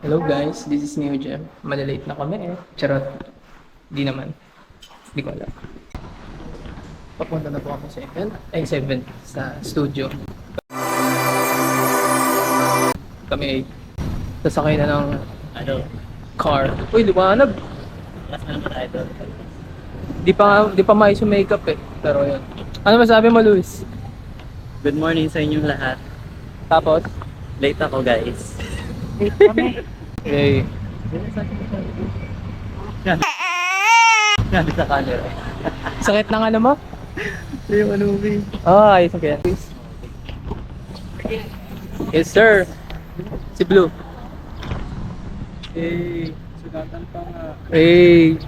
Hello guys, this is Neo Gem. Malalate na kami eh. Charot. Di naman. Di ko alam. Papunta na po kami sa 7 sa studio. Kami ay sasakay na ng car. Uy, liwanag! Last na naman idol. Di pa maayos yung makeup eh. Pero yun. Ano masabi mo, Luis? Good morning sa inyong lahat. Tapos? Late ako guys. Eh, Yan sa camera. sakit ng ano mo? Yung ano mo Ayos ang kaya. Yes sir. Si Blue. Eh, sugatan pa nga. Hey.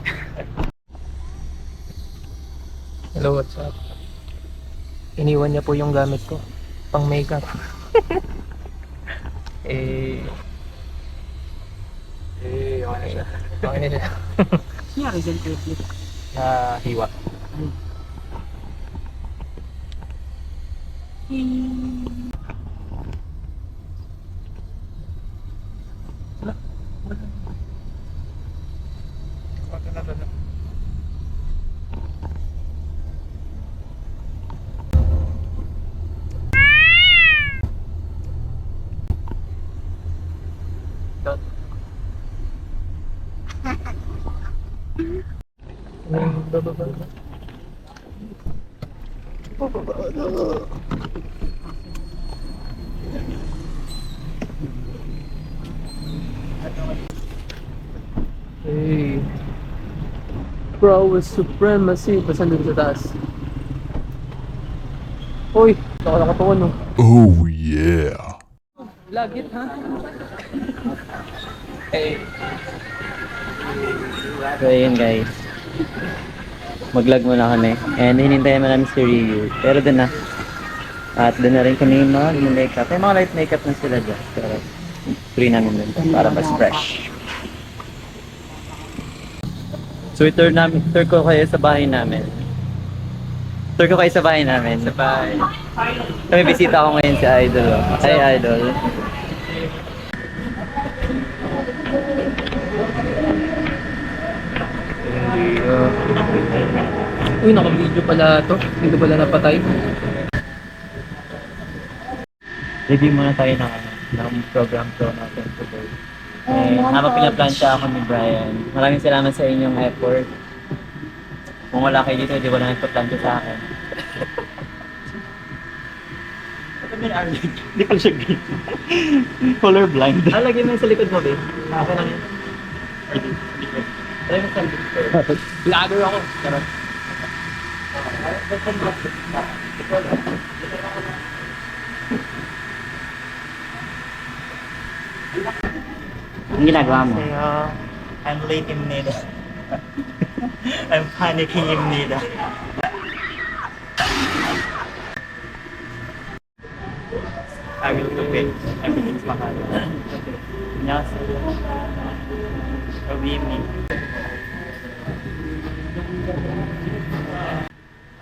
Hello, what's up? Iniwan niya po yung gamit ko. Pang makeup. Okay na siya. Okay na siya. Nangyari dyan quickly. Hiwa. Hey. Prowess supremacy. Basta doon sa taas. Uy, nakakatawa no. Oh yeah. Lagit ha? Hey. So ayun guys. Mag-vlog muna kami. And hinintayin mo namin si Ryu. Pero dun na. At dun na rin kami mag-makeup. May mga light makeup na sila dyan. Pero free namin dun. Para mas fresh. So tour ko kayo sa bahay namin. Tour ko kayo sa bahay namin. Sa bahay. Kami bisita ko ngayon si Idol. Hi Idol. Uy, naka-video pala to. Hindi pala napatay. Review muna tayo ng program to natin today. Habang pinaplansya ako ni Brian, maraming salamat sa inyong effort. Kung wala kayo dito, hindi wala nagpaplansya sa akin. Hindi ko siya green. Colorblind. Lagyan mo yung sa likod mo, babe. Okay lang yun. Try mo sa likod. Vlogger ako. Charot. Ang ginagawa mo? I'm late in Nida. I'm panicking in Nida. I will do it. Everything's mahal. Yes. Believe me.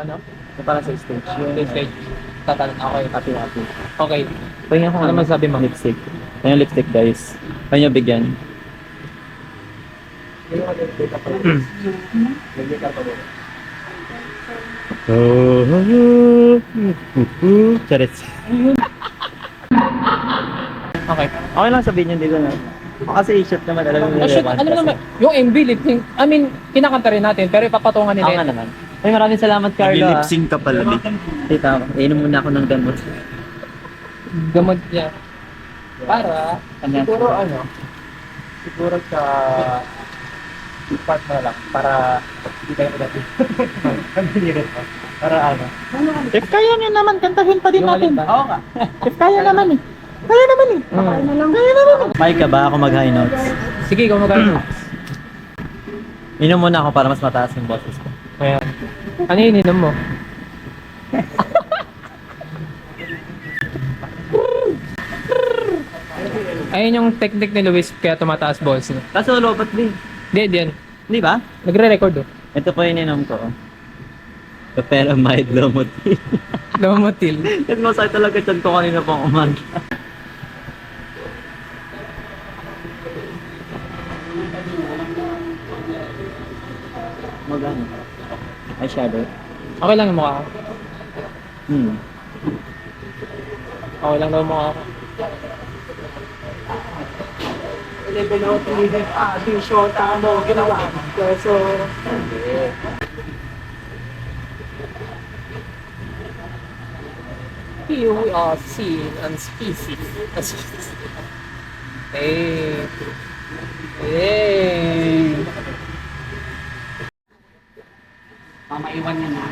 Ano? Ito para sa stage. Yung stage. Tatanong ako yung Happy. Okay. Pahingin ako Ano masabi mo? Lipstick. Ano yung lipstick guys? Paano nyo bigyan? Charit. Okay. Okay lang sabihin nyo dito na. Kasi i-shot naman, alam mo Actually, alam naman, yung MV lip sync, I mean, kinakanta rin natin, pero ipapatungan nila Oo nga yun. naman. Ay, maraming salamat Carlo ah. Nag-lip-sync ka pala, Lee. Tita, inom muna ako ng gamot. Gamot niya. Para, Kanya. siguro sa part mo na lang, para hindi kayo dati. Pag-dinirit mo. Para ano? If kaya niyo naman, kantahin pa din Yung natin. alin ba? Oo nga. If kaya naman eh. Kaya naman eh. Kaya na lang. Kaya naman eh. May ka ba ako mag-high notes? Sige, ikaw magkano. Inom muna ako para mas mataas yung boses ko. Ayan. Ano yung ininom mo? Ayun yung technique ni Luis kaya tumataas balls niya. Kaso lobat din. Hindi, yan. Di ba? Nagre-record oh. Ito po yung inom ko. Loperamide Lomotil. Lomotil. Nagmasakit talaga dyan ko kanina pang umaga. Mag-ano? Eyeshadow? Okay lang yung mukha ko. Hmm. Okay lang daw yung mukha ko. Level out, level di shota mo, ginawa. So, here we are seeing a species. Hey. Hey. Mamaiwan niya na.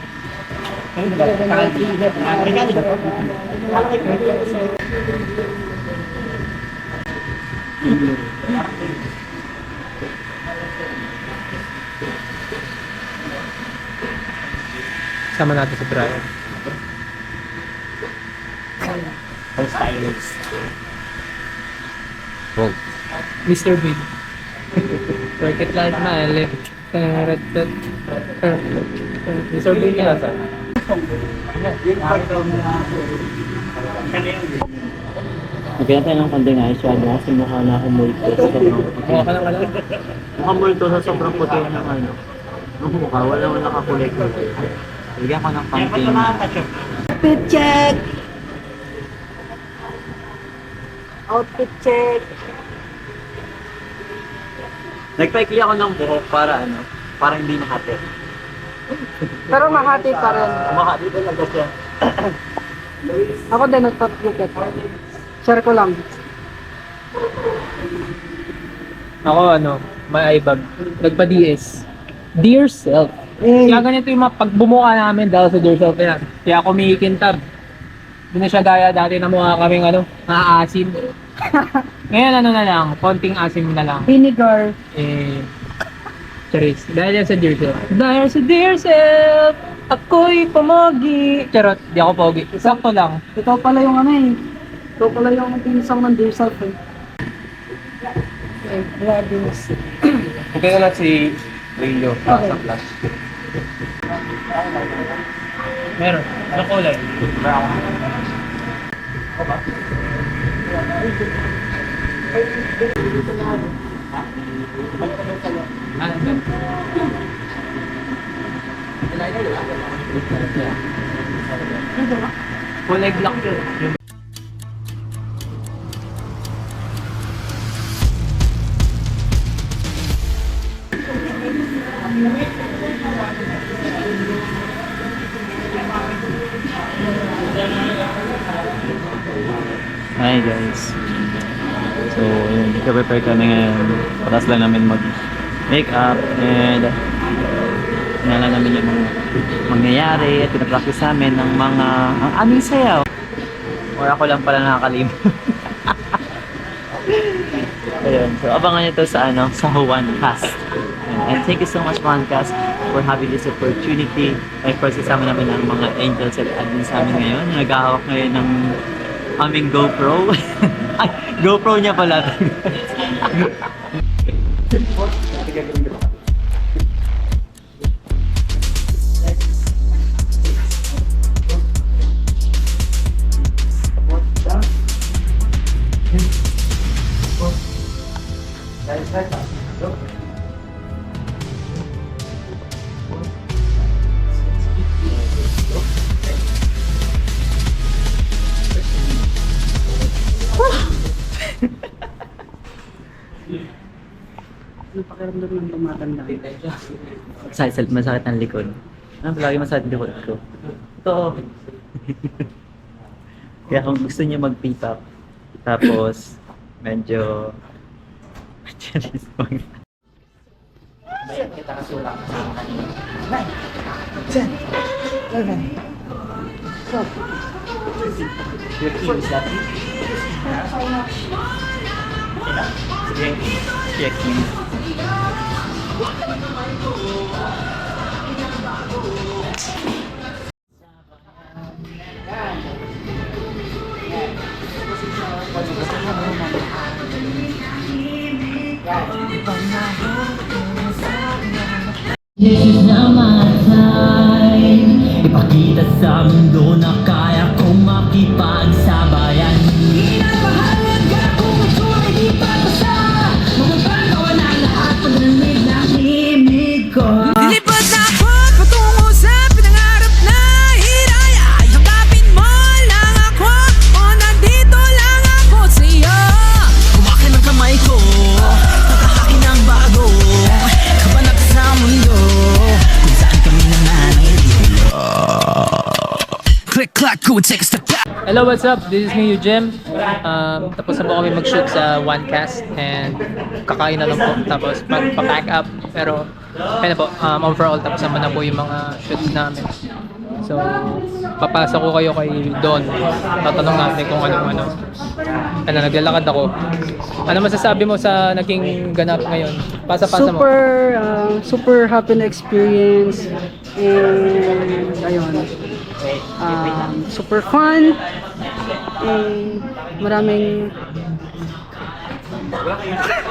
Sama natin si Brian. Ang stylist. Wow. Mr. Big. Work it like my lip. Mr. Big na sa. Magkaya tayo ng konting eyeshadow kasi mukha na akong multo sa sobrang puti. Mukha ka lang ka lang. Mukha multo sa sobrang puti ng ano. Nung mukha, wala mo nakakulay-kulay. Lagyan ko ng konting... Outfit check! Outfit check! Nagpaikli ako ng buhok para ano, para hindi mahati. Pero mahati pa rin. Mahati talaga siya. Ako din nagpapagupit. Share ko lang. Ako may ibag. Nagpa-DS. Dear self. Kaya ganito yung pag bumuka namin dahil sa dear self yan. Kaya kumikintab. Hindi na siya gaya dati na mukha kaming naaasim. Ngayon na lang, konting asim na lang. Vinegar. Charis. Dahil yan sa dear self. Dahil sa dear self, ako'y pumagi. Charot, di ako pogi. Sakto lang. Ito pala yung Ito pala yung pinsang ng dear self eh. Gladys. Okay na lang si Rillo Okay. sa flash. Meron. Ano kulay? Kulay black yun. Hi guys. So, prepare kami ngayon. Patas lang namin mag-makeup and nala namin yung mga mangyayari at pinapractice namin ng mga ang aming sayaw. Or ako lang pala nakakalimot. Ayun. So, abangan nyo to sa sa Juancast. And thank you so much Juancast for having this opportunity. And of course, kasama namin ang mga angels at admin sa amin ngayon. Naghahawak ngayon ng aming GoPro. Ay, GoPro niya pala. Yung pakiramdam ng tumatanda. Masakit ang likod. Palagi masakit ang likod ko. Ito. Kaya kung gusto niyo mag-pick-up, tapos medyo... Kita kasulang kasi kanina. 10, 11, 12. Your key is that it? Checking. This is now my time. Ipakita sa mundo na kaya kong makipagsabayan. Di na mahalaga kung ito ay di papasa. would take a step back. Hello, what's up? This is me, Eugem. Tapos na po kami mag-shoot sa OneCast and kakain na lang po. Tapos magpa-pack up. Pero, kaya na po, overall, tapos naman na po yung mga shoots namin. So, papasok ko kayo kay Don. Tatanong natin kung ano. Ano, naglalakad ako. Ano masasabi mo sa naging ganap ngayon? Pasa-pasa mo. Super happy na experience. And, ayun. Super fun. And, maraming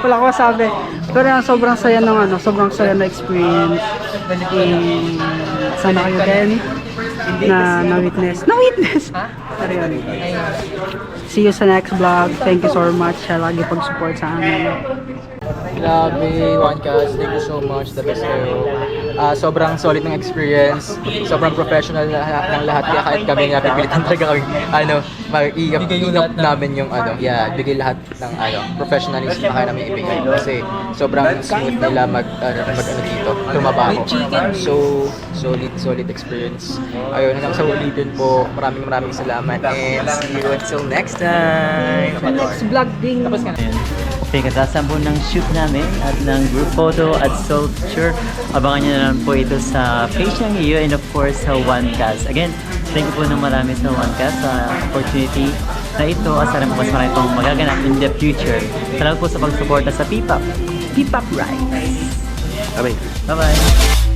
wala ko masabi. Pero sobrang saya ng sobrang saya na experience. And, sana kayo din na witness. Pero yun. See you sa next vlog. Thank you so much sa lagi pag-support sa amin. Grabe, OneCast, thank you so much, the best kayo. Sobrang solid ng experience, sobrang professional ng lahat, kaya kahit kami nga pipilitan talaga kami, mag-iigap namin yung bigay lahat ng professionalism na kaya namin ibigay. Kasi sobrang smooth nila mag dito, tumabaho. So, solid experience. Ayun, hanggang sa ulitin po, maraming salamat and see you until next time! Next vlog ding. Tapos ka na. Okay, katasan po ng shoot namin at ng group photo at sculpture. Abangan nyo na lang po ito sa page ng iyo and of course sa OneCast. Again, thank you po ng marami sa OneCast sa opportunity na ito at sana po mas marami pong magaganap in the future. Salamat po sa pagsuporta sa P-Pop. P-Pop Rise! Bye-bye! Bye-bye!